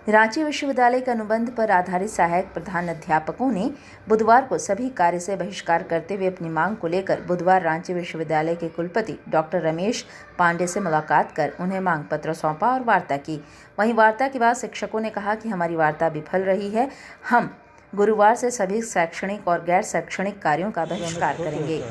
रांची विश्वविद्यालय के अनुबंध पर आधारित सहायक प्रधान अध्यापकों ने बुधवार को सभी कार्य से बहिष्कार करते हुए अपनी मांग को लेकर बुधवार रांची विश्वविद्यालय के कुलपति डॉक्टर रमेश पांडे से मुलाकात कर उन्हें मांग पत्र सौंपा और वार्ता की। वहीं वार्ता के बाद शिक्षकों ने कहा कि हमारी वार्ता विफल रही है, हम गुरुवार से सभी शैक्षणिक और गैर शैक्षणिक कार्यों का बहिष्कार करेंगे।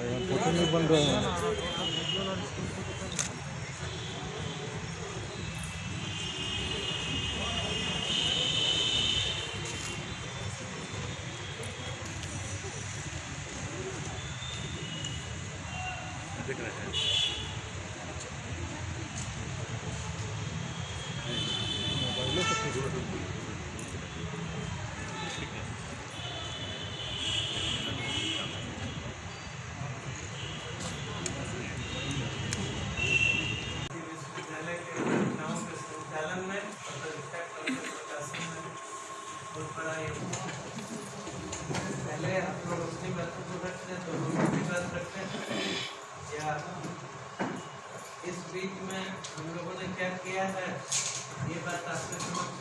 पहले आप लोग अपनी बातों को रखते हैं तो लोग अपनी बात रखते हैं, या इस बीच में हम लोगों ने क्या किया है ये बात आपके समक्ष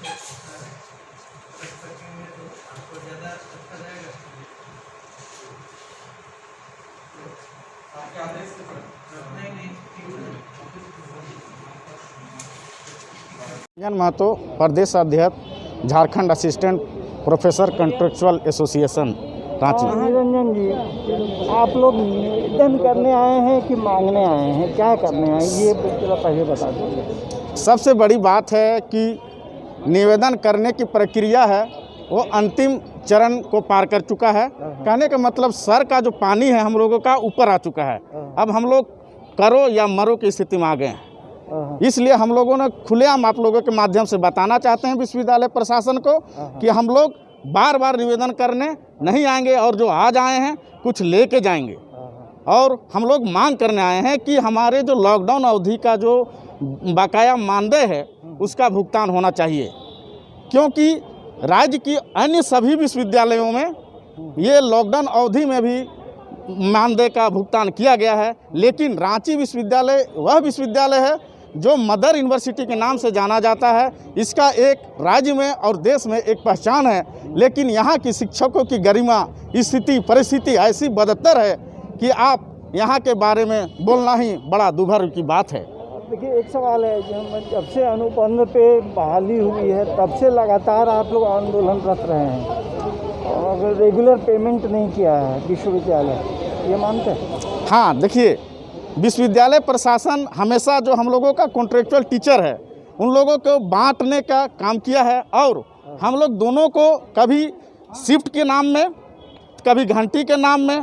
रख सकेंगे तो आपको ज़्यादा अच्छा रहेगा। आपके आदेश से नहीं महतो, प्रदेश अध्यक्ष Jharkhand assistant professor contractual association Ranchi. Niranjan ji, आप लोग निवेदन करने आए हैं कि मांगने आए हैं, क्या करने आए ये पहले बता दीजिए। सबसे बड़ी बात है कि निवेदन करने की प्रक्रिया है वो अंतिम चरण को पार कर चुका है। कहने का मतलब सर का जो पानी है हम लोगों का ऊपर आ चुका है। अब हम लोग करो या मरो की स्थिति में आ गए हैं। इसलिए हम लोगों ने खुलेआम आप लोगों के माध्यम से बताना चाहते हैं विश्वविद्यालय प्रशासन को कि हम लोग बार बार निवेदन करने नहीं आएंगे और जो आज आए हैं कुछ लेके जाएंगे। और हम लोग मांग करने आए हैं कि हमारे जो लॉकडाउन अवधि का जो बकाया मानदेय है उसका भुगतान होना चाहिए, क्योंकि राज्य की अन्य सभी विश्वविद्यालयों में ये लॉकडाउन अवधि में भी मानदेय का भुगतान किया गया है, लेकिन रांची विश्वविद्यालय वह विश्वविद्यालय है जो मदर यूनिवर्सिटी के नाम से जाना जाता है। इसका एक राज्य में और देश में एक पहचान है, लेकिन यहाँ की शिक्षकों की गरिमा, स्थिति, परिस्थिति ऐसी बदतर है कि आप यहाँ के बारे में बोलना ही बड़ा दुर्भाग्य की बात है। देखिए, एक सवाल है, जब से अनुबंध पे बहाली हुई है तब से लगातार आप लोग आंदोलनरत रहे हैं और रेगुलर पेमेंट नहीं किया है विश्वविद्यालय, ये मानते हैं? हाँ, देखिए, विश्वविद्यालय प्रशासन हमेशा जो हम लोगों का कॉन्ट्रेक्चुअल टीचर है उन लोगों को बांटने का काम किया है और हम लोग दोनों को कभी शिफ्ट के नाम में कभी घंटी के नाम में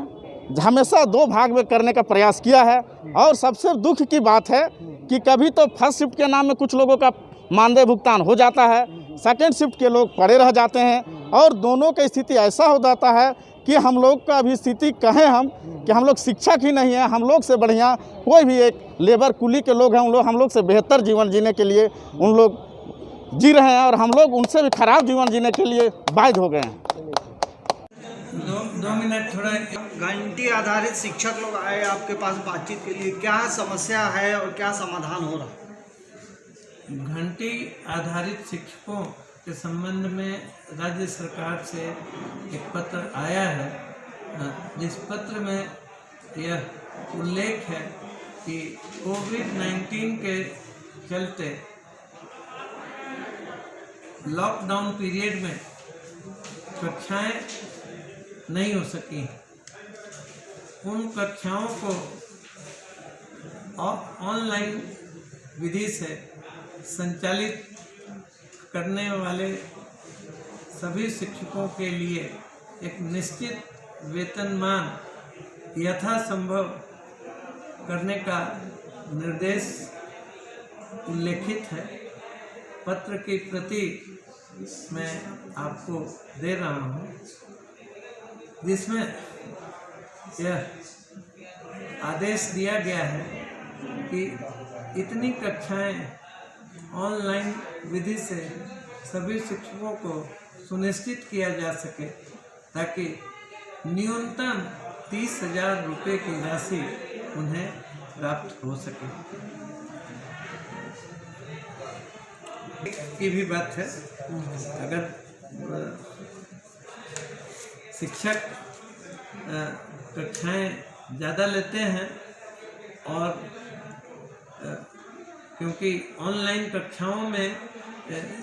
हमेशा दो भाग में करने का प्रयास किया है। और सबसे दुख की बात है कि कभी तो फर्स्ट शिफ्ट के नाम में कुछ लोगों का मानदेय भुगतान हो जाता है, सेकेंड शिफ्ट के लोग पड़े रह जाते हैं और दोनों की स्थिति ऐसा हो जाता है कि हम लोग का अभी स्थिति कहें हम कि हम लोग शिक्षक ही नहीं है, हम लोग से बढ़िया कोई भी एक लेबर कुली के लोग हैं, हम लोग से बेहतर जीवन जीने के लिए उन लोग जी रहे हैं और हम लोग उनसे भी खराब जीवन जीने के लिए बाध्य हो गए हैं। दो मिनट थोड़ा। घंटी आधारित शिक्षक लोग आए आपके पास बातचीत के लिए, क्या समस्या है और क्या समाधान हो रहा है? घंटी आधारित शिक्षकों के संबंध में राज्य सरकार से एक पत्र आया है, जिस पत्र में यह उल्लेख है कि कोविड-19 के चलते लॉकडाउन पीरियड में कक्षाएं नहीं हो सकी। उन कक्षाओं को ऑनलाइन विधि से संचालित करने वाले सभी शिक्षकों के लिए एक निश्चित वेतनमान यथासंभव करने का निर्देश उल्लेखित है। पत्र की प्रति मैं आपको दे रहा हूँ, जिसमें यह आदेश दिया गया है कि इतनी कक्षाएं ऑनलाइन विधि से सभी शिक्षकों को सुनिश्चित किया जा सके ताकि न्यूनतम 30,000 रुपये की राशि उन्हें प्राप्त हो सके। की भी बात है। अगर शिक्षक कक्षाएं ज़्यादा लेते हैं और क्योंकि ऑनलाइन कक्षाओं में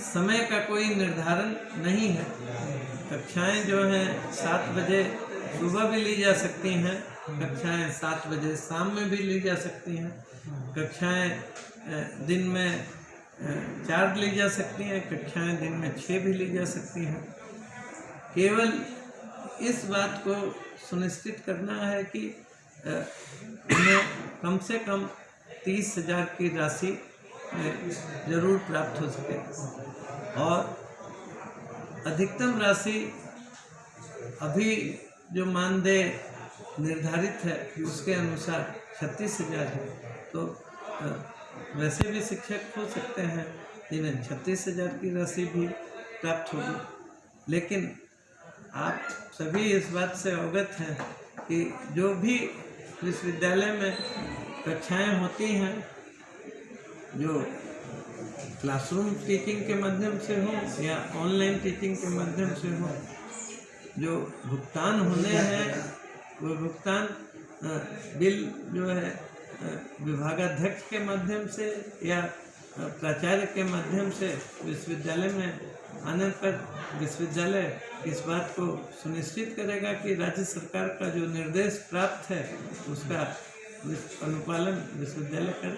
समय का कोई निर्धारण नहीं है, कक्षाएं जो हैं 7 बजे सुबह भी ली जा सकती हैं, कक्षाएं 7 बजे शाम में भी ली जा सकती हैं, कक्षाएं दिन में 4 ली जा सकती हैं, कक्षाएं दिन में 6 भी ली जा सकती हैं। केवल इस बात को सुनिश्चित करना है कि उन्हें कम से कम 30,000 की राशि जरूर प्राप्त हो सके और अधिकतम राशि अभी जो मानदेय निर्धारित है उसके अनुसार 36,000 है। तो वैसे भी शिक्षक हो सकते हैं जिन्हें 36,000 की राशि भी प्राप्त होगी, लेकिन आप सभी इस बात से अवगत हैं कि जो भी विश्वविद्यालय में कक्षाएं होती हैं, जो क्लासरूम टीचिंग के माध्यम से हो या ऑनलाइन टीचिंग के माध्यम से हो, जो भुगतान होने हैं वो भुगतान बिल जो है विभागाध्यक्ष के माध्यम से या प्राचार्य के माध्यम से विश्वविद्यालय में आने पर विश्वविद्यालय इस बात को सुनिश्चित करेगा कि राज्य सरकार का जो निर्देश प्राप्त है उसका अनुपालन विश्वविद्यालय कर